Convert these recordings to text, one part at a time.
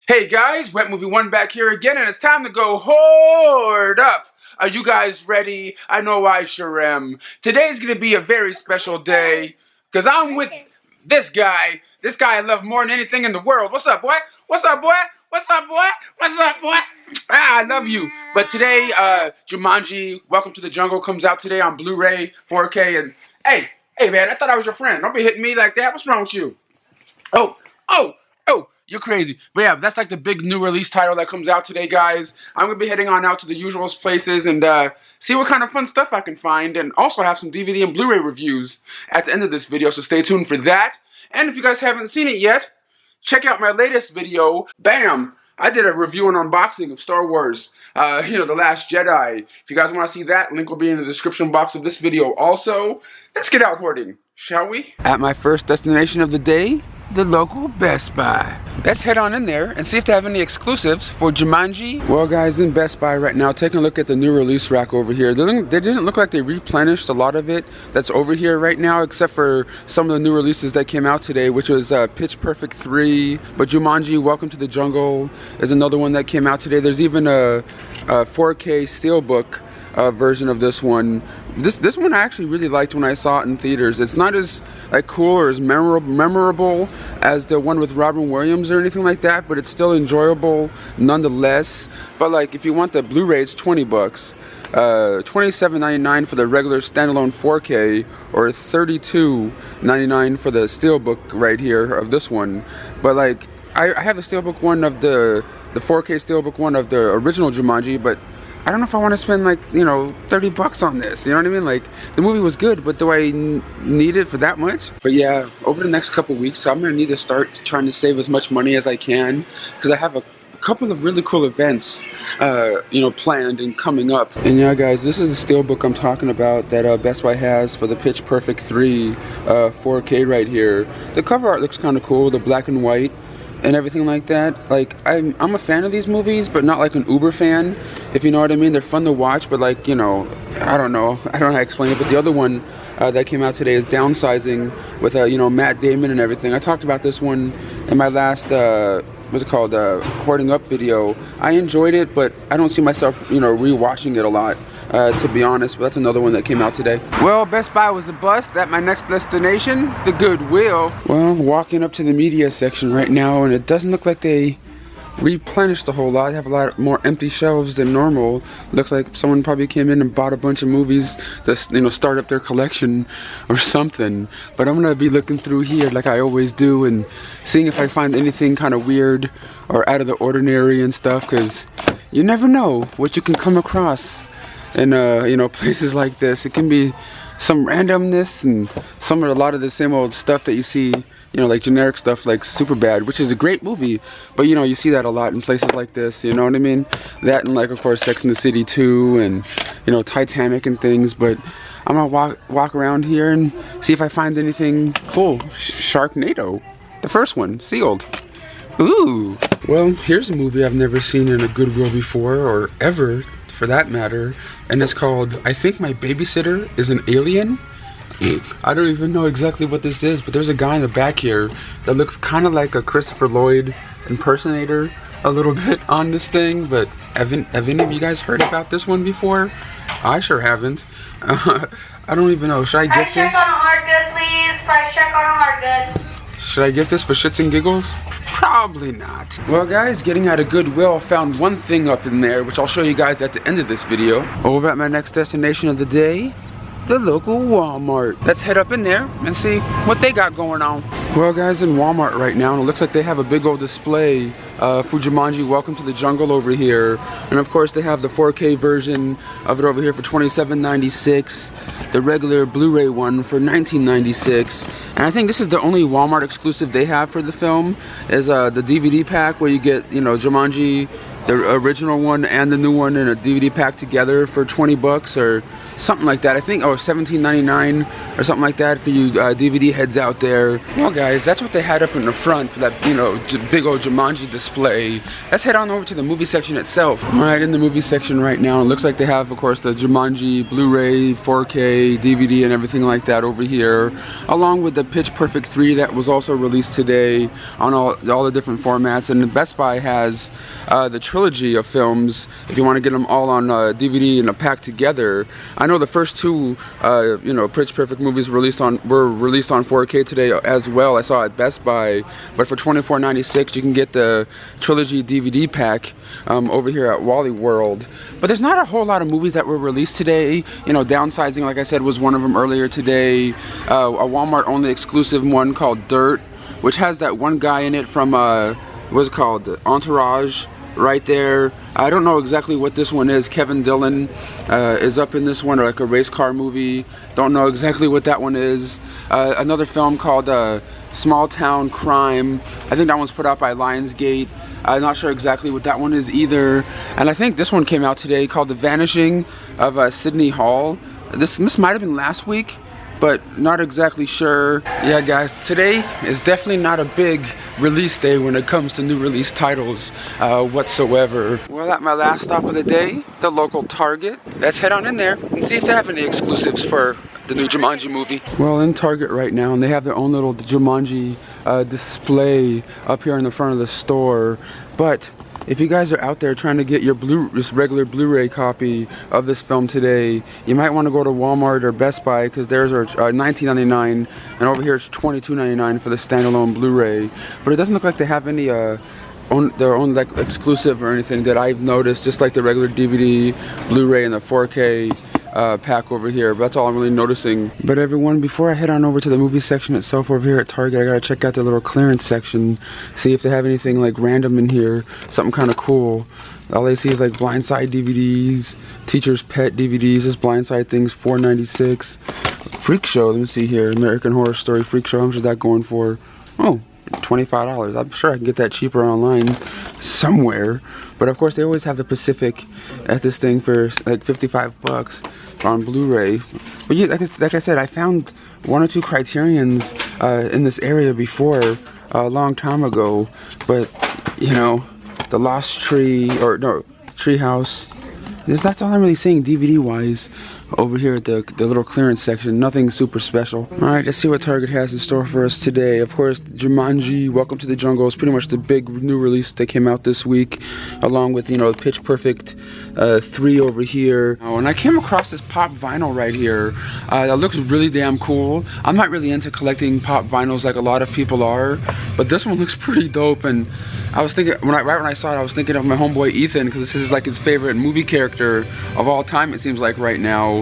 Hey guys, Wet Movie 1 back here again, and it's time to go hoard up. Are you guys ready? I know I sure am. Today's gonna be a very special day, because I'm with this guy. This guy I love more than anything in the world. What's up, boy? What's up, boy? What's up, boy? What's up, boy? I love you. But today, Jumanji, Welcome to the Jungle comes out today on Blu-ray, 4K, and hey man, I thought I was your friend. Don't be hitting me like that. What's wrong with you? Oh, you're crazy. But yeah, that's like the big new release title that comes out today, guys. I'm going to be heading on out to the usual places and see what kind of fun stuff I can find. And also have some DVD and Blu-ray reviews at the end of this video, so stay tuned for that. And if you guys haven't seen it yet, check out my latest video. Bam! I did a review and unboxing of Star Wars, The Last Jedi. If you guys want to see that, link will be in the description box of this video also. Let's get out hoarding, shall we? At my first destination of the day, the local Best Buy. Let's head on in there and see if they have any exclusives for Jumanji. Well guys, in Best Buy right now, taking a look at the new release rack over here. They didn't look like they replenished a lot of it that's over here right now, except for some of the new releases that came out today, which was Pitch Perfect 3, but Jumanji Welcome to the Jungle is another one that came out today. There's even a 4K Steelbook version of this one. This one I actually really liked when I saw it in theaters. It's not as cool or as memorable as the one with Robin Williams or anything like that, but it's still enjoyable nonetheless. But if you want the Blu-ray, it's $20, $27.99 for the regular standalone 4K, or $32.99 for the Steelbook right here of this one. But I have the Steelbook one of the 4K Steelbook one of the original Jumanji, but I don't know if I want to spend $30 on this. You know what I mean? The movie was good, but do I need it for that much? But yeah, over the next couple weeks, I'm gonna need to start trying to save as much money as I can, because I have a couple of really cool events, planned and coming up. And yeah, guys, this is the Steelbook I'm talking about that Best Buy has for the Pitch Perfect 3 4K right here. The cover art looks kind of cool, the black and white and everything like that. I'm a fan of these movies, but not an uber fan, if you know what I mean. They're fun to watch, but I don't know how to explain it. But the other one that came out today is Downsizing with Matt Damon and everything. I talked about this one in my last what's it called, Hoarding Up video. I enjoyed it, but I don't see myself rewatching it a lot, to be honest. But that's another one that came out today. Well, Best Buy was a bust. At my next destination, the Goodwill. Well, walking up to the media section right now, and it doesn't look like they replenished a whole lot. They have a lot more empty shelves than normal. Looks like someone probably came in and bought a bunch of movies to start up their collection or something. But I'm gonna be looking through here like I always do and seeing if I find anything kind of weird or out of the ordinary and stuff, because you never know what you can come across in places like this. It can be some randomness and a lot of the same old stuff that you see, generic stuff like Superbad, which is a great movie, but you see that a lot in places like this, you know what I mean? That and of course Sex and the City 2 and Titanic and things. But I'm gonna walk around here and see if I find anything cool. Sharknado, the first one, sealed. Ooh. Well, here's a movie I've never seen in a Goodwill before, or ever for that matter, and it's called I Think My Babysitter is an Alien. I don't even know exactly what this is, but there's a guy in the back here that looks kind of like a Christopher Lloyd impersonator a little bit on this thing. But have any of you guys heard about this one before? I sure haven't. I don't even know. Should I get this? Price check on a hard good, please. Price check on a hard good. Should I get this for shits and giggles? Probably not. Well guys, getting out of Goodwill, I found one thing up in there, which I'll show you guys at the end of this video. Over at my next destination of the day, the local Walmart. Let's head up in there and see what they got going on. Well guys, in Walmart right now, and it looks like they have a big old display for Jumanji Welcome to the Jungle over here. And of course they have the 4K version of it over here for $27.96. The regular Blu-ray one for $19.96. And I think this is the only Walmart exclusive they have for the film, is the DVD pack where you get, Jumanji the original one and the new one in a DVD pack together for 20 bucks or something like that. I think, oh, $17.99 or something like that for you DVD heads out there. Well, guys, that's what they had up in the front for that, you know, big old Jumanji display. Let's head on over to the movie section itself. All right, in the movie section right now, it looks like they have, of course, the Jumanji Blu-ray, 4K, DVD, and everything like that over here, along with the Pitch Perfect 3 that was also released today on all the different formats. And Best Buy has the trilogy of films if you want to get them all on DVD in a pack together. I know the first two, you know, Pitch Perfect movies were released on 4K today as well. I saw at Best Buy, but for $24.96 you can get the trilogy DVD pack over here at Wally World. But there's not a whole lot of movies that were released today. You know, Downsizing, like I said, was one of them earlier today. A Walmart only exclusive one called Dirt, which has that one guy in it from what's it called, Entourage, right there. I don't know exactly what this one is. Kevin Dillon is up in this one, or like a race car movie. Don't know exactly what that one is. Another film called Small Town Crime. I think that one's put out by Lionsgate. I'm not sure exactly what that one is either. And I think this one came out today called The Vanishing of Sydney Hall. This might have been last week, but not exactly sure. Yeah, guys, today is definitely not a big release day when it comes to new release titles whatsoever. Well, at my last stop of the day, the local Target. Let's head on in there and see if they have any exclusives for the new Jumanji movie. Well, in Target right now, and they have their own little Jumanji display up here in the front of the store. But if you guys are out there trying to get your just regular Blu-ray copy of this film today, you might want to go to Walmart or Best Buy, because theirs are $19.99 and over here it's $22.99 for the standalone Blu-ray. But it doesn't look like they have any their own like exclusive or anything that I've noticed, just like the regular DVD, Blu-ray, and the 4K pack over here. But that's all I'm really noticing. But everyone, before I head on over to the movie section itself over here at Target, I gotta check out the little clearance section, see if they have anything like random in here, something kind of cool. All I see is like Blindside DVDs, Teacher's Pet DVDs. This Blindside thing's $4.96. Freak Show, let me see here, American Horror Story Freak Show. How much is that going for? Oh, $25. I'm sure I can get that cheaper online somewhere. But of course, they always have the Pacific at this thing for like 55 bucks on Blu-ray. But yeah, like I said, I found one or two Criterions in this area before a long time ago. But you know, the Lost Tree, or no, Treehouse. That's all I'm really seeing DVD-wise over here at the little clearance section. Nothing super special. Alright, let's see what Target has in store for us today. Of course, Jumanji, Welcome to the Jungle is pretty much the big new release that came out this week, along with, you know, Pitch Perfect 3 over here. Oh, and I came across this pop vinyl right here that looks really damn cool. I'm not really into collecting pop vinyls like a lot of people are, but this one looks pretty dope. And I was thinking, right when I saw it, I was thinking of my homeboy Ethan, because this is like his favorite movie character of all time, it seems like right now.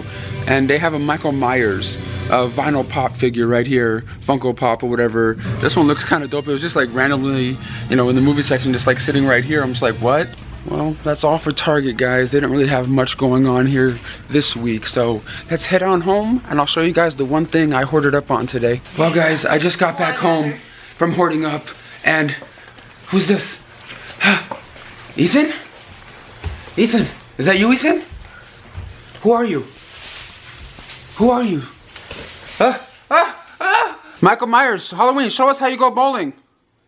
And they have a Michael Myers vinyl pop figure right here, Funko Pop or whatever. This one looks kind of dope. It was just like randomly, you know, in the movie section, just like sitting right here. I'm just like, what? Well, that's all for Target, guys. They don't really have much going on here this week. So let's head on home, and I'll show you guys the one thing I hoarded up on today. Well, guys, I just got back home from hoarding up, and who's this? Ethan? Ethan, is that you, Ethan? Who are you? Who are you? Michael Myers, Halloween, show us how you go bowling.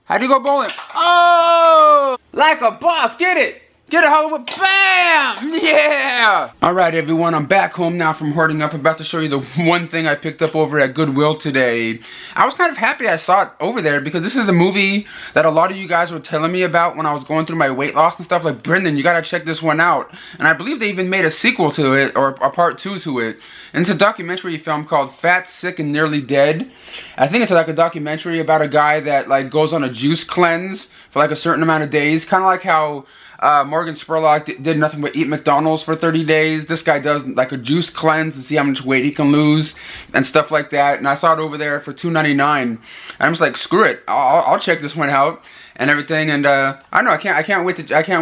How do you go bowling? Oh! Like a boss, get it! Get it, Hollywood, bam! Yeah! Alright everyone, I'm back home now from hoarding up. About to show you the one thing I picked up over at Goodwill today. I was kind of happy I saw it over there, because this is a movie that a lot of you guys were telling me about when I was going through my weight loss and stuff. Like, Brendan, you gotta check this one out. And I believe they even made a sequel to it, or a part 2 to it. And it's a documentary film called Fat, Sick, and Nearly Dead. I think it's like a documentary about a guy that like goes on a juice cleanse for like a certain amount of days. Kind of like how Morgan Spurlock did nothing but eat McDonald's for 30 days. This guy does like a juice cleanse to see how much weight he can lose and stuff like that. And I saw it over there for $2.99. And I'm just like, screw it, I'll check this one out and everything. And I don't know, I can't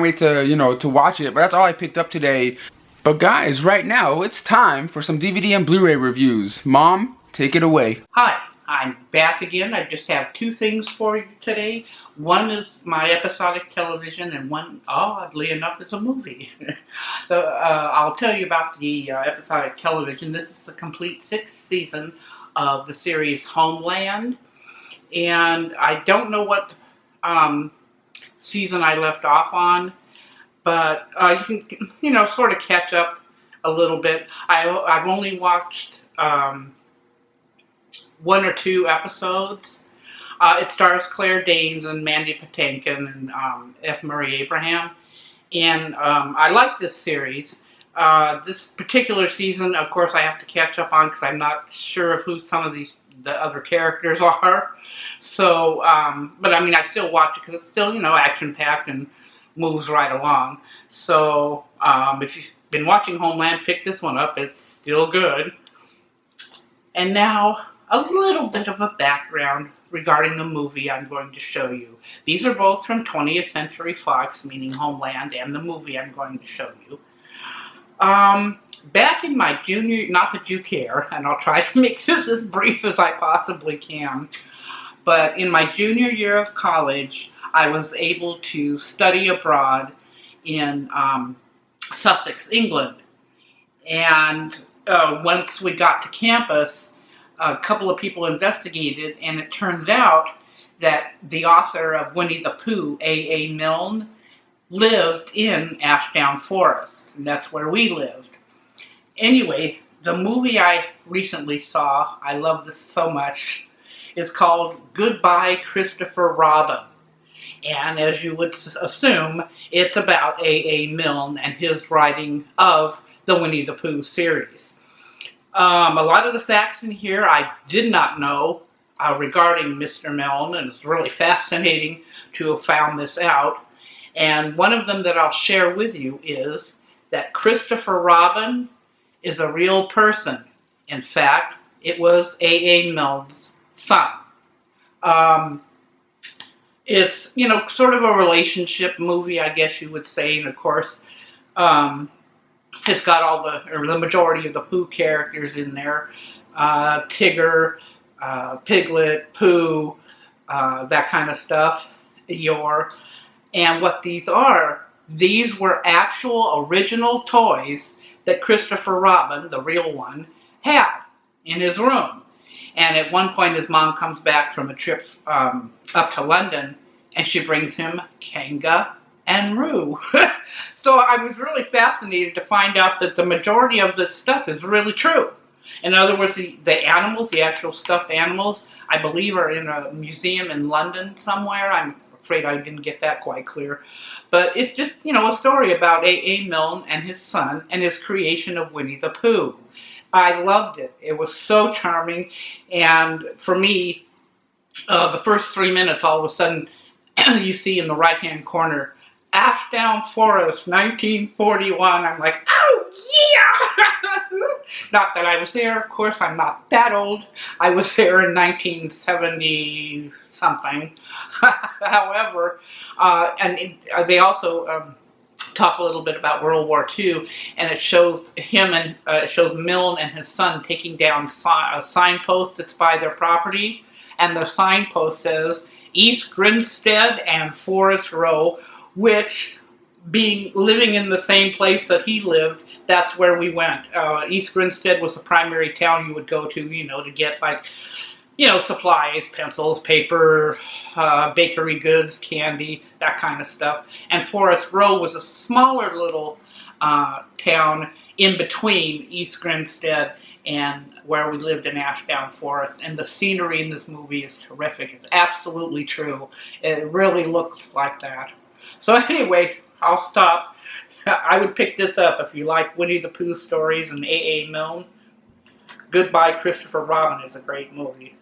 wait to you know, to watch it. But that's all I picked up today. But guys, right now it's time for some DVD and Blu-ray reviews. Mom, take it away. Hi, I'm back again. I just have two things for you today. One is my episodic television, and one, oddly enough, is a movie. I'll tell you about the episodic television. This is the complete 6th season of the series Homeland, and I don't know what season I left off on, but you can, sort of catch up a little bit. I've only watched 1 or 2 episodes. It stars Claire Danes and Mandy Patinkin and F. Murray Abraham. And I like this series. This particular season, of course, I have to catch up on because I'm not sure of who some of the other characters are. So, but I mean, I still watch it because it's still, action-packed and moves right along. So, if you've been watching Homeland, pick this one up. It's still good. And now, a little bit of a background regarding the movie I'm going to show you. These are both from 20th Century Fox, meaning Homeland, and the movie I'm going to show you. Back in my junior, not that you care, and I'll try to make this as brief as I possibly can, but in my junior year of college, I was able to study abroad in Sussex, England. And once we got to campus, a couple of people investigated, and it turned out that the author of Winnie the Pooh, A.A. Milne, lived in Ashdown Forest, and that's where we lived. Anyway, the movie I recently saw, I love this so much, is called Goodbye, Christopher Robin. And as you would assume, it's about A.A. Milne and his writing of the Winnie the Pooh series. A lot of the facts in here I did not know regarding Mr. Milne, and it's really fascinating to have found this out. And one of them that I'll share with you is that Christopher Robin is a real person. In fact, it was A.A. Milne's son. It's, sort of a relationship movie, I guess you would say, and of course, it's got the majority of the Pooh characters in there. Tigger, Piglet, Pooh, that kind of stuff. Eeyore. And what these were actual original toys that Christopher Robin, the real one, had in his room. And at one point his mom comes back from a trip up to London, and she brings him Kanga and Roo. So I was really fascinated to find out that the majority of this stuff is really true. In other words, the animals, the actual stuffed animals, I believe are in a museum in London somewhere. I'm afraid I didn't get that quite clear. But it's just, a story about A.A. Milne and his son and his creation of Winnie the Pooh. I loved it. It was so charming. And for me, the first 3 minutes, all of a sudden, you see in the right-hand corner, Ashdown Forest, 1941. I'm like, oh, yeah! Not that I was there. Of course, I'm not that old. I was there in 1970-something. However, they also talk a little bit about World War II, and it shows it shows Milne and his son taking down a signpost that's by their property, and the signpost says East Grinstead and Forest Row, which, living in the same place that he lived, that's where we went. East Grinstead was the primary town you would go to, to get, supplies, pencils, paper, bakery goods, candy, that kind of stuff. And Forest Row was a smaller little town in between East Grinstead and where we lived in Ashdown Forest. And the scenery in this movie is terrific. It's absolutely true. It really looks like that. So anyway, I'll stop. I would pick this up if you like Winnie the Pooh stories and A.A. Milne. Goodbye, Christopher Robin is a great movie.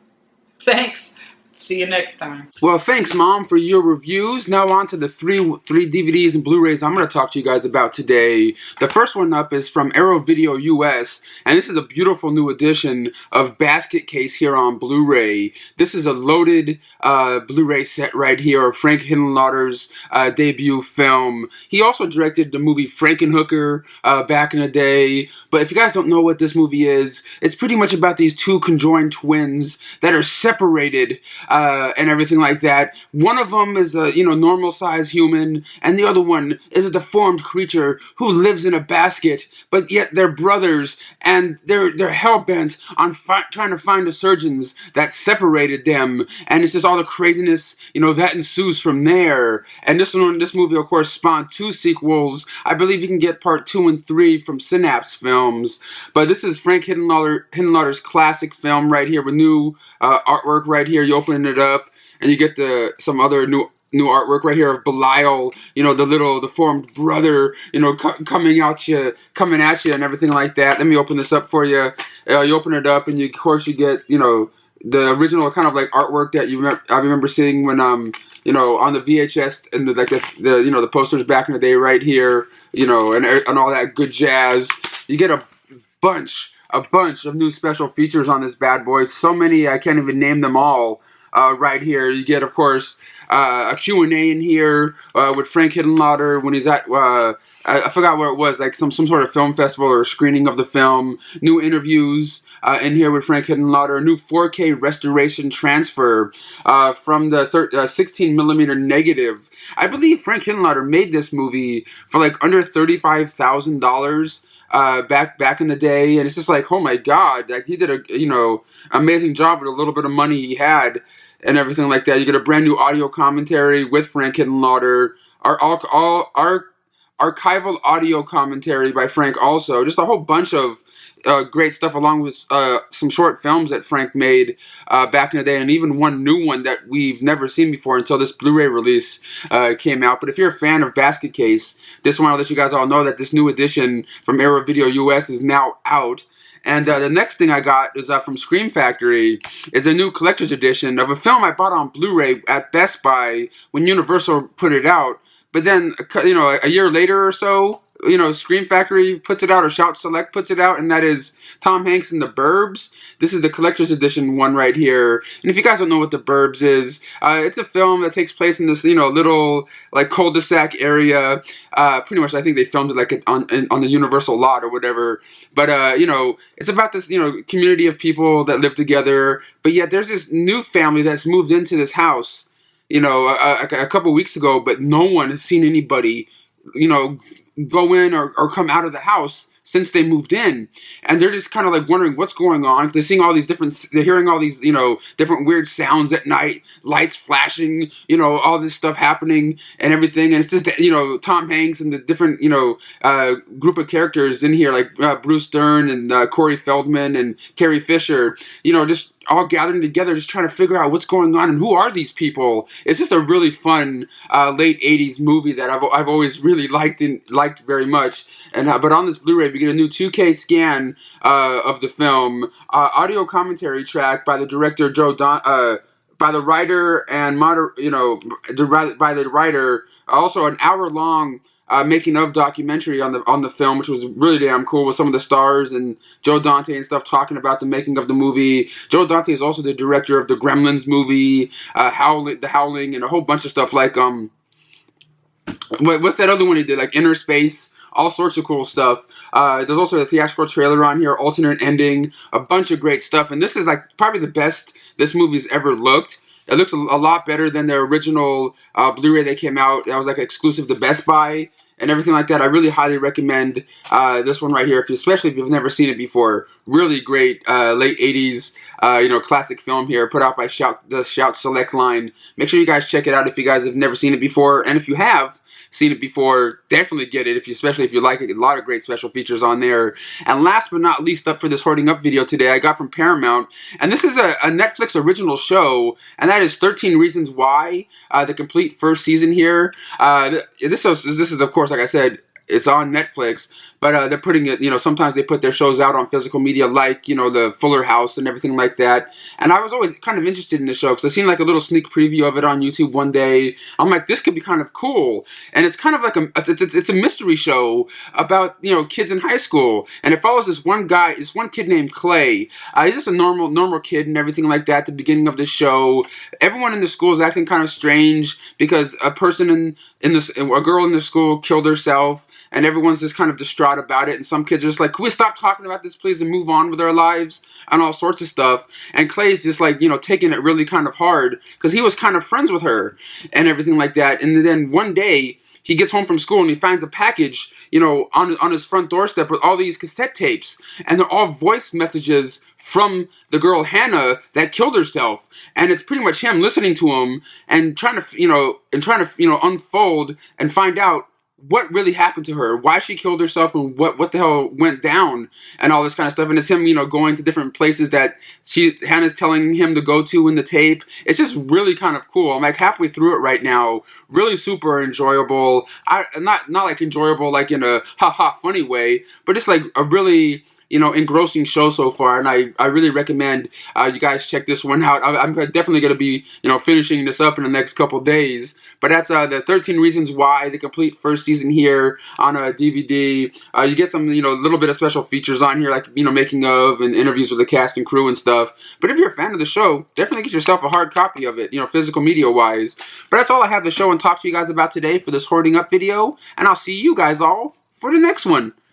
Thanks. See you next time. Well, thanks, Mom, for your reviews. Now on to the three DVDs and Blu-rays I'm going to talk to you guys about today. The first one up is from Arrow Video US, and this is a beautiful new edition of Basket Case here on Blu-ray. This is a loaded Blu-ray set right here of Frank Henenlotter's debut film. He also directed the movie Frankenhooker back in the day. But if you guys don't know what this movie is, it's pretty much about these two conjoined twins that are separated and everything like that. One of them is a normal sized human, and the other one is a deformed creature who lives in a basket. But yet they're brothers, and they're hell bent on trying to find the surgeons that separated them. And it's just all the craziness that ensues from there. And this movie, of course, spawned 2 sequels. I believe you can get part 2 and 3 from Synapse Films. But this is Frank Henenlotter's classic film right here with new artwork right here. You open it up and you get some other new artwork right here of Belial, the little deformed brother, coming at you and everything like that. Let me open this up for you. You open it up and of course you get the original kind of like artwork that I remember seeing when on the VHS and the posters back in the day right here, and all that good jazz. You get a bunch of new special features on this bad boy. So many I can't even name them all right here. You get, of course, a Q&A in here with Frank Henenlotter when he's at I forgot where it was, like some sort of film festival or screening of the film. New interviews in here with Frank Henenlotter. A new 4K restoration transfer from the 16 millimeter negative. I believe Frank Henenlotter made this movie for like under $35,000 back in the day, and it's just like, oh my god, like he did a amazing job with a little bit of money he had and everything like that. You get a brand new audio commentary with Frank Henenlotter, our archival audio commentary by Frank also, just a whole bunch of great stuff along with some short films that Frank made back in the day, and even one new one that we've never seen before until this Blu-ray release came out. But if you're a fan of Basket Case, just want to let you guys all know that this new edition from Arrow Video US is now out. And the next thing I got is from Scream Factory is a new collector's edition of a film I bought on Blu-ray at Best Buy when Universal put it out. But then, a year later or so, Scream Factory puts it out, or Shout Select puts it out, and that is Tom Hanks in The Burbs. This is the collector's edition one right here. And if you guys don't know what The Burbs is, it's a film that takes place in this, little like cul-de-sac area. Pretty much, I think they filmed it like on the Universal lot or whatever. But it's about this, community of people that live together. But yet there's this new family that's moved into this house, a couple weeks ago, but no one has seen anybody, go in or come out of the house since they moved in, and they're just kind of like wondering what's going on. They're seeing all these they're hearing all these, different weird sounds at night, lights flashing, all this stuff happening and everything. And it's just, Tom Hanks and the different, group of characters in here, like Bruce Dern and Corey Feldman and Carrie Fisher, just all gathering together, just trying to figure out what's going on and who are these people. It's just a really fun late 80s movie that I've always really liked very much. And but on this Blu-ray, we get a new 2K scan of the film, audio commentary track by the director by the writer and by the writer. Also, an hour-long making of documentary on the film, which was really damn cool, with some of the stars and Joe Dante and stuff talking about the making of the movie. Joe Dante is also the director of the Gremlins movie, The Howling, and a whole bunch of stuff like what's that other one he did, like Inner Space, all sorts of cool stuff. There's also a theatrical trailer on here, alternate ending, a bunch of great stuff, and this is like probably the best this movie's ever looked. It looks a lot better than the original Blu-ray that came out. That was like exclusive to Best Buy and everything like that. I really highly recommend this one right here, especially if you've never seen it before. Really great late 80s, classic film here, put out by the Shout Select line. Make sure you guys check it out if you guys have never seen it before, and if you have seen it before, definitely get it, especially if you like it. A lot of great special features on there. And last but not least, up for this Hoarding Up video today, I got from Paramount, and this is a Netflix original show, and that is 13 Reasons Why, the complete first season here. This is, of course, like I said, it's on Netflix, but they're putting it, sometimes they put their shows out on physical media, like, the Fuller House and everything like that. And I was always kind of interested in the show because I seen like a little sneak preview of it on YouTube one day. I'm like, this could be kind of cool. And it's kind of like it's a mystery show about, kids in high school. And it follows this one kid named Clay. He's just a normal kid and everything like that at the beginning of the show. Everyone in the school is acting kind of strange because a girl in the school killed herself. and everyone's just kind of distraught about it, and some kids are just like, can we stop talking about this please and move on with our lives, and all sorts of stuff. And Clay's just like, you know, taking it really kind of hard because he was kind of friends with her and everything like that. And then one day he gets home from school and he finds a package, you know, on his front doorstep with all these cassette tapes, and they're all voice messages from the girl Hannah that killed herself. And it's pretty much him listening to them and trying to unfold and find out what really happened to her, why she killed herself, and what the hell went down, and all this kind of stuff. And it's him, you know, going to different places that Hannah's telling him to go to in the tape. It's just really kind of cool. I'm like halfway through it right now. Really super enjoyable. Not like enjoyable like in a ha funny way, but it's like a really, you know, engrossing show so far, and I really recommend you guys check this one out. I'm definitely going to be, you know, finishing this up in the next couple days. But that's the 13 Reasons Why, the complete first season here on a DVD. You get some, you know, a little bit of special features on here, like, you know, making of and interviews with the cast and crew and stuff. But if you're a fan of the show, definitely get yourself a hard copy of it, you know, physical media wise. But that's all I have to show and talk to you guys about today for this Hoarding Up video, and I'll see you guys all for the next one.